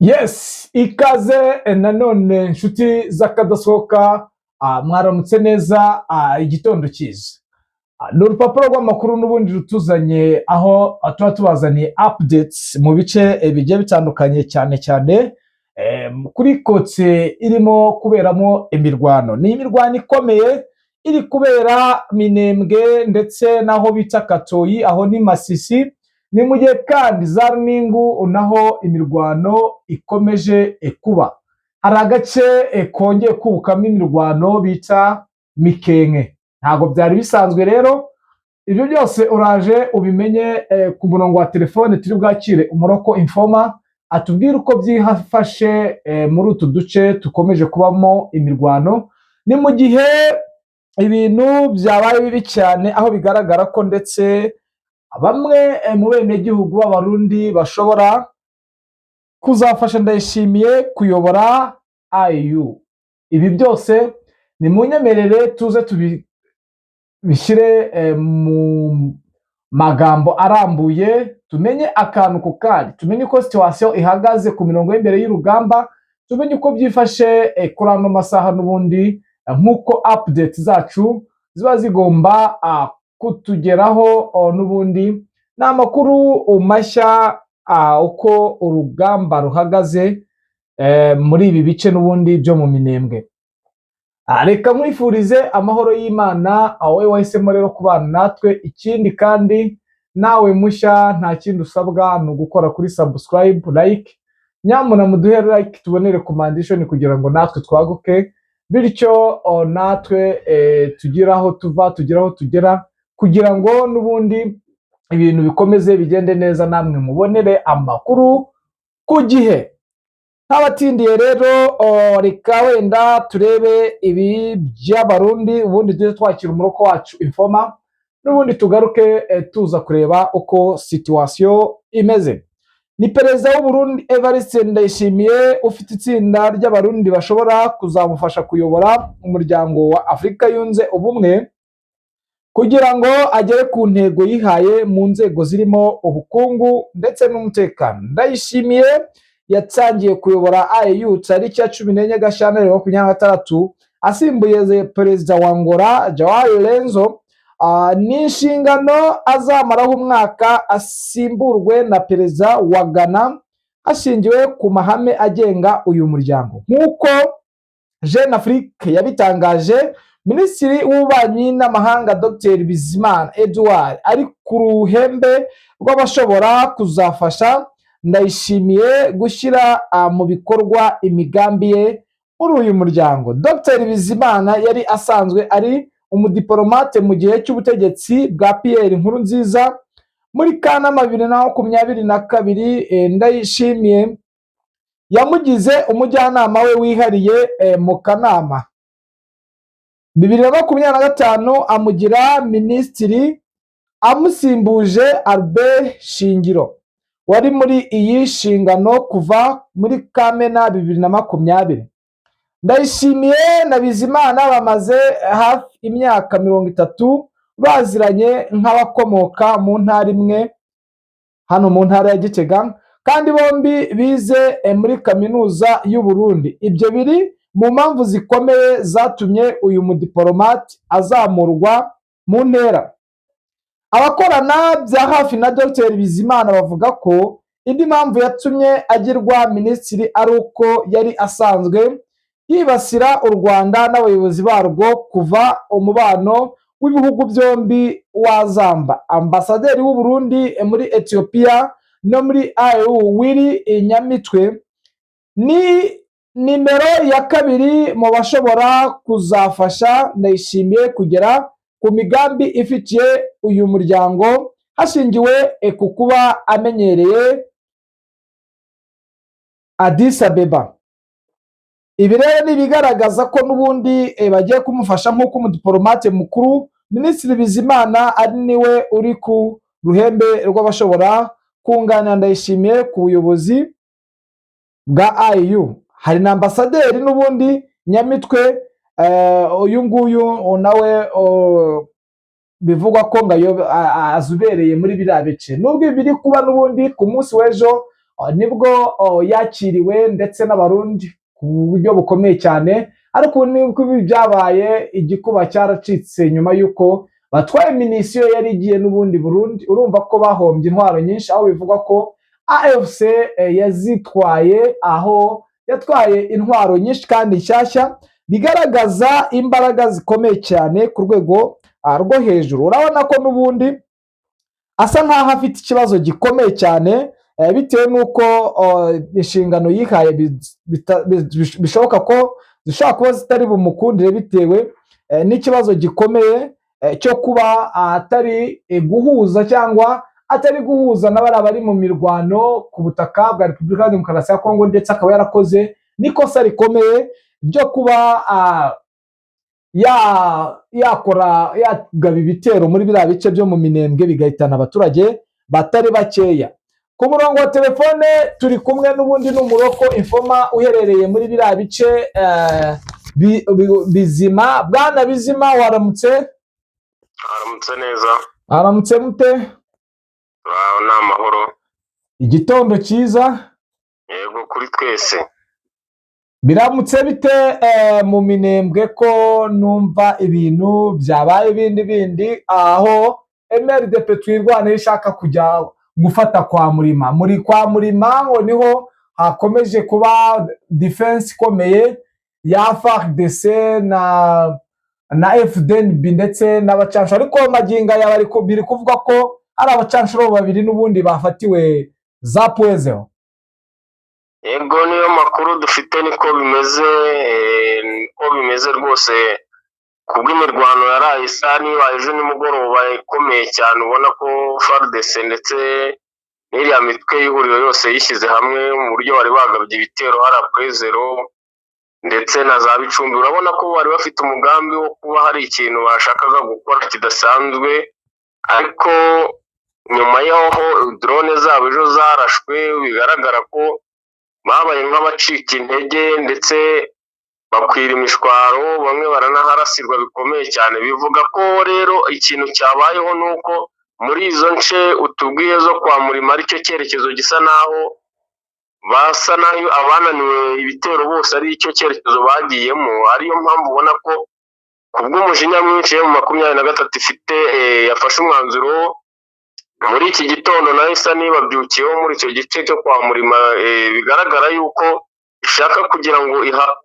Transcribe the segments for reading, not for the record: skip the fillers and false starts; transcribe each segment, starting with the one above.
Yes, ikaze nanone nshuti z'akadasohoka, mwaramutse neza, igitondo cyiza. Ni urupapuro rw'amakuru n'ubundi rutuzanye aho tuba tubazaniye updates mu bice bigiye bitandukanye, cyane cyane kuri kotse irimo kuberamo imirwano. Ni imirwano ikomeye iri kubera Minembwe ndetse n'aho bita Katoyi, aho ni Masisi. Ni mu gihe kandi za Runingu naho imirwano ikomeje kuba. Hari agace kongeye kubukamo imirwano bita Mikenke. Ntabwo byari bisanzwe rero, ibyo byose uraje ubimenye ku murongo wa telefone turi bwakire Umuroko Informa atubwira uko byifashe muri utu duce tukomeje kubamo imirwano. Ni mu gihe ibintu byabaye bibi cyane, aho bigaragara ko ndetse bamwe mu benegihugu b'Abarundi bashobora kuzafasha Ndayishimiye kuyobora IU. Ibi byose ni mu nyemerere tuze tubishyire mu magambo arambuye, tumenye akantu ku kandi, tumenye uko situation ihagaze ku mirongo y'imbere y'urugamba, tumenye uko byifashe kuri ano masaha n'ubundi, nk'uko update zacu ziba zigomba kutugeraho n'ubundi. Ni amakuru mashya uko urugamba ruhagaze muri ibi bice n'ubundi byo mu Minembwe. Reka nkwifurize amahoro y'Imana, wowe wahisemo rero kubana natwe. Ikindi kandi nawe mushya, nta kindi usabwa ni ugukora kuri subscribe, like, nyamuna muduhe like tubonere commandation kugira ngo natwe twaguke, bityo natwe tugire aho tuva, tugire aho tugera, kugira ngo n'ubundi ibintu bikomeze bigende neza, namwe mubonere amakuru ku gihe. Ntabatindiye rero, reka wenda turebe ibi by'Abarundi, ubundi tujye twakira Umuroko wacu Informa, n'ubundi tugaruke tuza kureba uko situation imeze. Ni perezida w'u Burundi Evariste Ndayishimiye ufite itsinda ry'Abarundi bashobora kuzamufasha kuyobora umuryango wa Afurika yunze ubumwe kugira ngo agere ku ntego yihaye mu nzego zirimo ubukungu ndetse n'umutekano. Ndayishimiye yatangiye kuyobora IU tariki ya 14 Gashyantare 2026 asimbuye perezida wa Angola Joao Lourenço. Ni inshingano azamaraho umwaka, asimburwe na perezida wa Ghana hashingiwe ku mahame agenga uyu muryango. Nk'uko Jeune Afrique yabitangaje, Minisitiri w'Ububanyi n'Amahanga Dr Bizimana Edouard ari ku ruhembe rw'abashobora kuzafasha Ndayishimiye gushyira mu bikorwa imigambi ye muri uyu muryango. Dr Bizimana yari asanzwe ari umudiplomate mu gihe cy'ubutegetsi bwa Pierre Nkurunziza. Muri Kanama 2022 Ndayishimiye yamugize umujyanama we wihariye mu kanama. 2025 amugira minisitiri, amusimbuje Albert Shingiro wari muri iyi nshingano kuva muri Kamena 2020. Ndayishimiye na Bizimana bamaze hafi imyaka 30 baziranye nk'abakomoka mu ntara imwe hano mu ntara ya Gitega, kandi bombi bize muri kaminuza y'u Burundi. Ibyo biri mu mpamvu zikomeye zatumye uyu mudiplomate azamurwa mu ntera. Abakorana bya hafi na Dr Bizimana bavuga ko indi mpamvu yatumye agirwa minisitiri ari uko yari asanzwe yibasira u Rwanda n'abayobozi barwo kuva umubano w'ibihugu byombi wazamba. Ambasaderi w'u Burundi muri Ethiopia no muri IU Willy Nyamitwe ni nimero ya kabiri mu bashobora kuzafasha Ndayishimiye kugera ku migambi ifitiye uyu muryango hashingiwe ku kuba amenyereye Addis Abeba. Ibi rero ni bigaragaza ko n'ubundi bagiye kumufasha nk'uko umudiplomate mukuru Minisitiri Bizimana ari niwe uri ku ruhembe rw'abashobora kunganira Ndayishimiye ku buyobozi bwa IU. Hari na ambasaderi n'ubundi Nyamitwe, uyu nguyu nawe bivugwa ko azubereye muri biriya bice. Nubwo biri kuba n'ubundi ku munsi w'ejo nibwo yakiriwe ndetse n'abarundi ku buryo bukomeye cyane, ariko nibwo ibi byabaye igikuba cyaracitse nyuma y'uko batwaye minisiyo yari igiye n'ubundi Burundi. Urumva ko bahombye intwaro nyinshi, aho bivugwa ko AFC yazitwaye, aho yatwaye intwaro nyinshi kandi nshyashya, bigaragaza imbaraga zikomeye cyane ku rwego rwo hejuru. Urabona ko n'ubundi asa nkaho afite ikibazo gikomeye cyane, bitewe n'uko inshingano yihaye bishoboka ko zishobora kuba zitari bumukundire, bitewe n'ikibazo gikomeye cyo kuba atari guhuza cyangwa atari guhuza n'abari bari mu mirwano ku butaka bwa Repubulika ya Demokarasi ya Kongo, ndetse akaba yarakoze n'ikosa rikomeye ryo kuba yagaba ibitero muri biriya bice byo mu Minembwe bigahitana abaturage batari bakeya. Ku murongo wa telefone turi kumwe n'ubundi n'umuroko Infoma uherereye muri biriya bice Bizima. Bwana Bizima, waramutse? Aramutse neza. Aramutse mute? Ni amahoro. Igitondo cyiza. Yego kuri twese. Biramutse bite mu Minembwe ko numva ibintu byabaye bindi aho MRDP twirwanira ishaka kujya gufata kwa Murima. Muri kwa Murima ngo niho hakomeje kuba defense ikomeye ya FARDC na FDNB ndetse n'abacanshuro, ariko maginga yabari biri kuvuga ko ari abacanshuro babiri n'ubundi bafatiwe za Pwezeho. Yego niyo makuru dufite, niko bimeze rwose. Kubw'imirwano yaraye isa niba ejo nimugoroba ikomeye cyane, ubona ko FARDC ndetse n'iriya mitwe y'ihuriro yose yishyize hamwe mu buryo bari bagabye ibitero hariya Pwezero ndetse na za Bicumbi. Urabona ko bari bafite umugambi wo kuba hari ikintu bashakaga gukora kidasanzwe, ariko nyuma y'aho drone zabo ejo zarashwe, bigaragara ko babaye nk'abacika intege ndetse bakwira imishwaro, bamwe baranaharasirwa bikomeye cyane. Bivuga ko rero ikintu cyabayeho ni uko muri izo nce utubwiye zo kwa Murima aricyo cyerekezo gisa naho basa nayo abananiwe ibitero bose ari icyo cyerekezo bagiyemo, ariyo mpamvu ubona ko kubw'umujinya mwinshi mu 23 ifite yafashe umwanzuro muri iki gitondo nayo isa nibabyukiyeho muri icyo gice cyo kwa Murima. Bigaragara yuko ishaka kugira ngo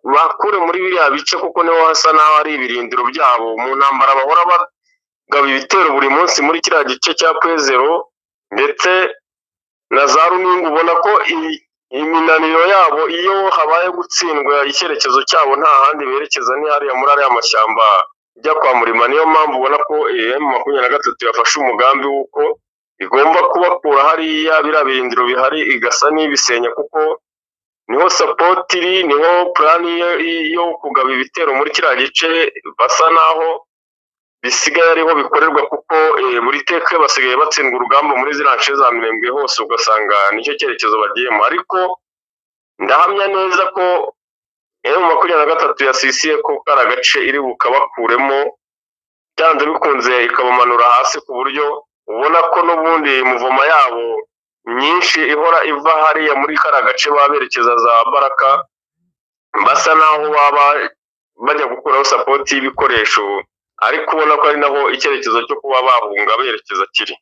bakure muri biriya bice, kuko niho hasa naho ari ibirindiro byabo mu ntambara bahora bagaba ibitero buri munsi muri kiriya gice cya Pwezero ndetse na za Runingu. Ubona ko iminaniro yabo iyo habaye gutsindwa icyerekezo cyabo nta handi berekeza ni hariya muri ariya mashyamba ijya kwa Murima. Niyo mpamvu ubona ko M23 yafashe umugambi w'uko igomba kubakura hariya biriya birindiro bihari igasa n'ibisenya, kuko niho support iri, niho plan yo kugaba ibitero muri kiriya gice basa naho bisigaye ariho bikorerwa, kuko buri teke basigaye batsindwa urugamba muri ziriya nce za Minembwe hose, ugasanga nicyo cyerekezo bagiyemo. Ariko ndahamya neza ko M23 yasisiye ko kari agace iri bukabakuremo, byanze bikunze ikabamanura hasi, ku buryo ubona ko n'ubundi muvoma yabo nyinshi ihora iva hariya muri kara gace baberekeza za Baraka, basa naho baba bajya gukuraho support y'ibikoresho, ariko ubona ko ari naho icyerekezo cyo kuba bahunga berekeza kiri.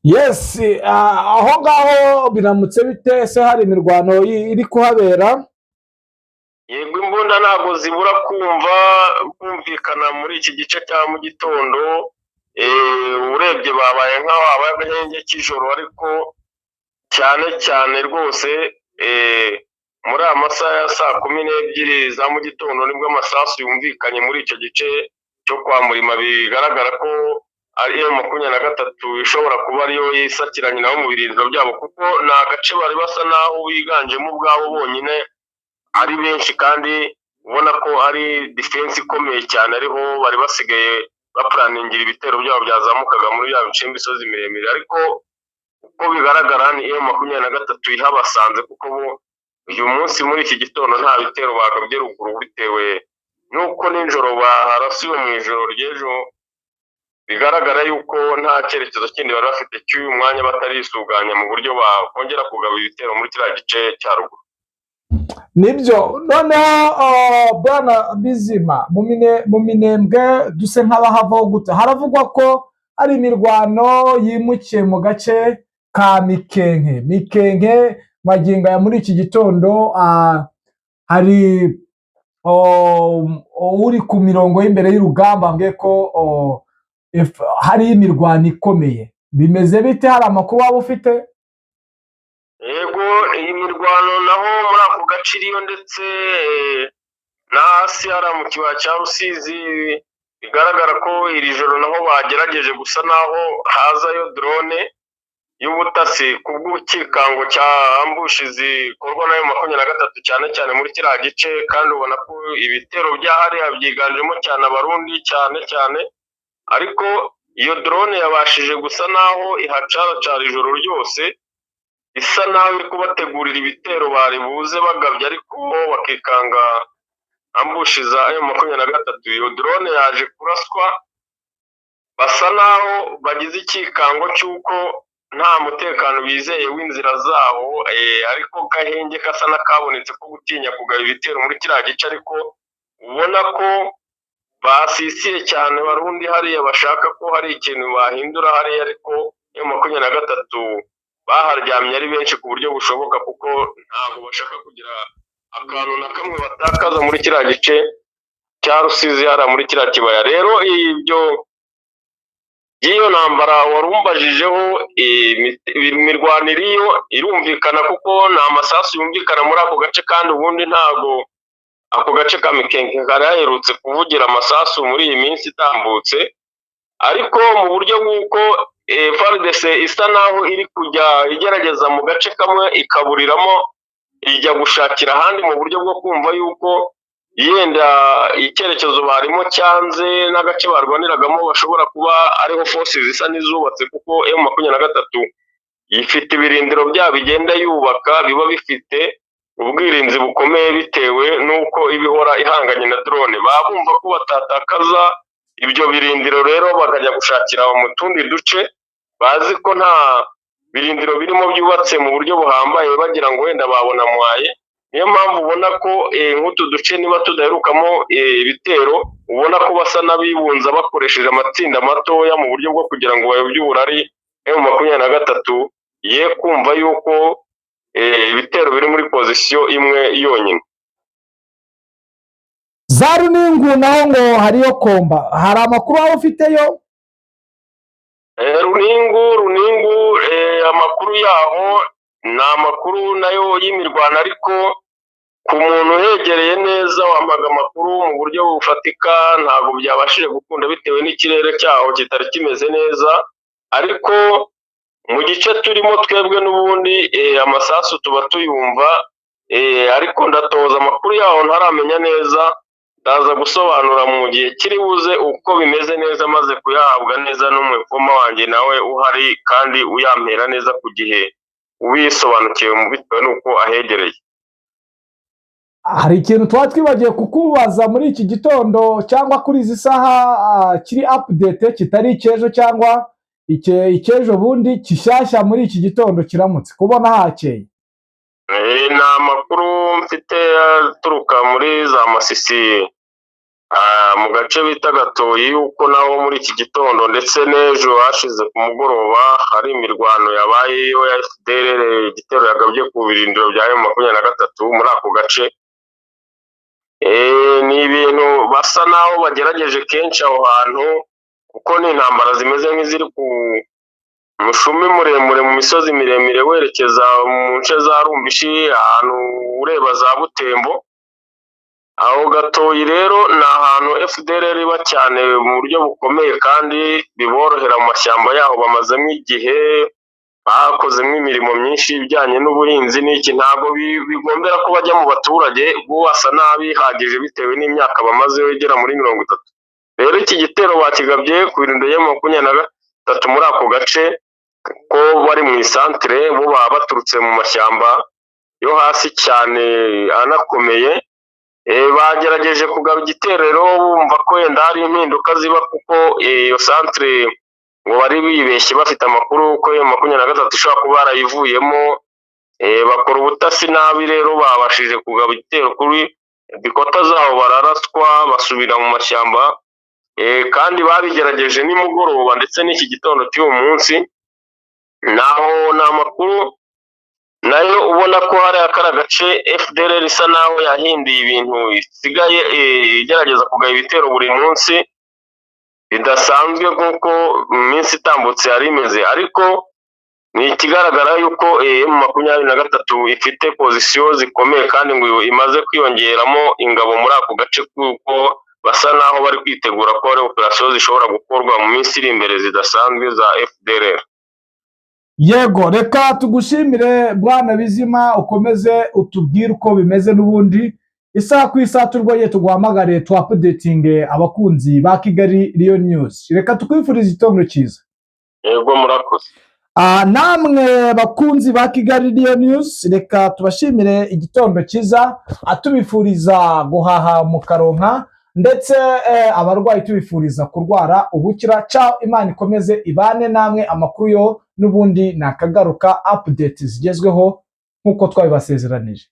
Yes, aho ngaho biramutse bite se, hari imirwano iri kuhabera? Yego, imbunda ntabwo zibura kumvikana muri iki gice cya mu gitondo. Urebye babaye nk'aho habaye agahenge k'ijoro, ariko cyane rwose muri aya masaha ya saa 12 za mu gitondo nibwo amasasu yumvikanye muri icyo gice cyo kwa Murima. Bigaragara ko ari M23 ishobora kuba ariyo yisakiranye nabo mu birindiro byabo, kuko ni agace bari basa naho biganjemo ubwabo bonyine ari benshi, kandi ubona ko ari defense ikomeye cyane, ariho bari basigaye baplaningira ibitero byabo byazamukaga muri ya bice imisozi miremire. Ariko uko bigaragara ni M23 ihabasanze, kuko uyu munsi muri iki gitondo nta bitero bagabye ruguru, bitewe nuko ninjoro baharasiwe mu ijoro ry'ejo bigaragara yuko nta cyerekezo kindi bari bafite cy'uyu mwanya batarisuganya mu buryo bakongera kugaba ibitero muri kiriya gice cya ruguru. nibyo noneho bwana Bizima mu Minembwe duse nk'abahavaho gute, haravugwa ko hari imirwano yimukiye mu gace ka Mikenke magingo ya muri iki gitondo, hari uri ku mirongo y'imbere y'urugamba mbwe ko hari imirwano ikomeye, bimeze bite? hari amakuru waba ufite? Yego, iyi mirwano naho muri ako gace iriyo, ndetse na hasi hariya mu kibaya cya Rusizi bigaragara ko iri joro naho bagerageje gusa naho hazayo drone y'ubutasi ku bw'ukikango cya ambushi zikorwa nayo 23 cyane cyane muri kiriya gice, kandi ubona ko ibitero byahariya byiganjemo cyane abarundi cyane cyane, ariko iyo drone yabashije gusa naho ihacaracara ijoro ryose, isa naho iri kubategurira ibitero bari buze bagabye, ariko bakikanga ambushi za M23. Iyo drone yaje kuraswa, basa naho bagize ikikango cy'uko nta mutekano bizeye w'inzira zabo, ariko gahenge kasa n'akabonetse ko gutinya kugaba ibitero muri kiriya gice, ariko ubona ko basisiye cyane barundi hariya, bashaka ko hari ikintu bahindura hariya, ariko M23 baharyamye ari benshi ku buryo bushoboka, kuko ntabwo bashaka kugira akantu na kamwe batakaza muri kiriya gice cya Rusizi hariya muri kiriya kibaya. Rero ibyo by'iyo ntambara warumbajijeho, imirwano iriyo irumvikana kuko nta masasu yumvikana muri ako gace, kandi ubundi ntabwo ako gace ka Mikenke kari haherutse kuvugira amasasu muri iyi minsi itambutse, ariko mu buryo bw'uko FARDC isa naho iri kujya igerageza mu gace kamwe ikaburiramo, ijya gushakira ahandi mu buryo bwo kumva yuko yenda icyerekezo barimo cyanze n'agace barwaniragamo bashobora kuba ariho forces zisa n'izubatse, kuko M23 ifite ibirindiro byabo igenda yubaka biba bifite ubwirinzi bukomeye bitewe n'uko ibihora ihanganye na drone. Babumva ko batatakaza ibyo birindiro, rero bakajya gushakira mu tundi duce bazi ko nta birindiro birimo byubatse mu buryo buhambaye, bagira ngo wenda babona mwaye. Niyo mpamvu ubona ko nk'utu duce niba tudaherukamo ibitero, ubona ko basa n'abibunza bakoresheje amatsinda matoya mu buryo bwo kugira ngo bayobye uburari M23 ye kumva yuko ibitero biri muri pozisiyo imwe yonyine. za Runingu naho ngo hariyo komba, hari amakuru waba ufiteyo? Runingu amakuru yaho ni amakuru nayo y'imirwano, ariko ku muntu uhegereye neza wampaga amakuru mu buryo bufatika ntabwo byabashije gukunda bitewe n'ikirere cyaho kitari kimeze neza, ariko mu gice turimo twebwe n'ubundi amasasu tuba tuyumva, ariko ndatoza amakuru yaho ntaramenya neza, ndaza gusobanura mu gihe kiri buze uko bimeze neza, maze kuyahabwa neza n'umuvoma wanjye nawe uhari kandi uyampera neza ku gihe ubisobanukiwe mu bitewe n'uko ahegereye. hari ikintu tuba twibagiye kukubaza muri iki gitondo cyangwa kuri izi saha, kiri update kitari icyejo cyangwa icyejo bundi kishyashya muri iki gitondo kiramutse kubona hakeye? Ni amakuru mfite aturuka muri za Masisi, mu gace bita Gatoyi, yuko naho muri iki gitondo ndetse n'ejo hashize ku mugoroba hari imirwano yabayeyo ya FDLR, igitero yagabye ku birindiro bya M23 muri ako gace. Ni ibintu basa naho bagerageje kenshi aho hantu, kuko ni intambara zimeze nk'iziri ku mushumi muremure mu misozi miremire werekeza mu nce za Rumbishi, ahantu ureba za Butembo. Aho Gatoyi rero ni ahantu FDLR iba cyane mu buryo bukomeye, kandi biborohera mu mashyamba yaho bamazemo igihe, bakozemo imirimo myinshi ijyanye n'ubuhinzi n'iki, ntabwo bigombera ko bajya mu baturage, bo basa n'abihagije bitewe n'imyaka bamazeho igera muri 30. rero iki gitero bakigabye ku birindiro ya M23 muri ako gace, ko bari mu isantere, bo baba baturutse mu mashyamba yo hasi cyane anakomeye, bagerageje kugaba igiterero bumva ko wenda hari impinduka ziba kuko iyo santere ngo bari bibeshye bafite amakuru ko iyo 23 ishobora kuba yarayivuyemo, bakora ubutasi nabi rero babashije kugaba igitero kuri bikota zaho bararaswa basubira mu mashyamba, kandi babigerageje nimugoroba ndetse n'iki gitondo cy'uyu munsi, naho ni amakuru nayo ubona ko hari akara gace FDLR isa naho yahinduye ibintu isigaye igerageza kugaba ibitero buri munsi bidasanzwe nk'uko mu minsi itambutse yari imeze, ariko ni ikigaragara yuko M23 ifite pozisiyo zikomeye kandi ngo imaze kwiyongeramo ingabo muri ako gace kuko basa naho bari kwitegura ko hari operasiyo zishobora gukorwa mu minsi iri imbere zidasanzwe za FDLR. Yego, reka tugushimire Bwana Bizima, ukomeze utubwire uko bimeze n'ubundi isaha ku isaha turwoye tuguhamagare tu updating abakunzi ba Kigali Lion News. Reka tukwifuriza igitondo cyiza. Yego, murakoze. Namwe bakunzi ba Kigali Lion News, reka tubashimire igitondo cyiza, atubifuriza guhaha mu karonka ndetse abarwayi tubifuriza kurwara ubukira. Ciao, Imana ikomeze ibane namwe, amakuru yo n'ubundi nakagaruka update zigezweho nkuko twabibasezeranije.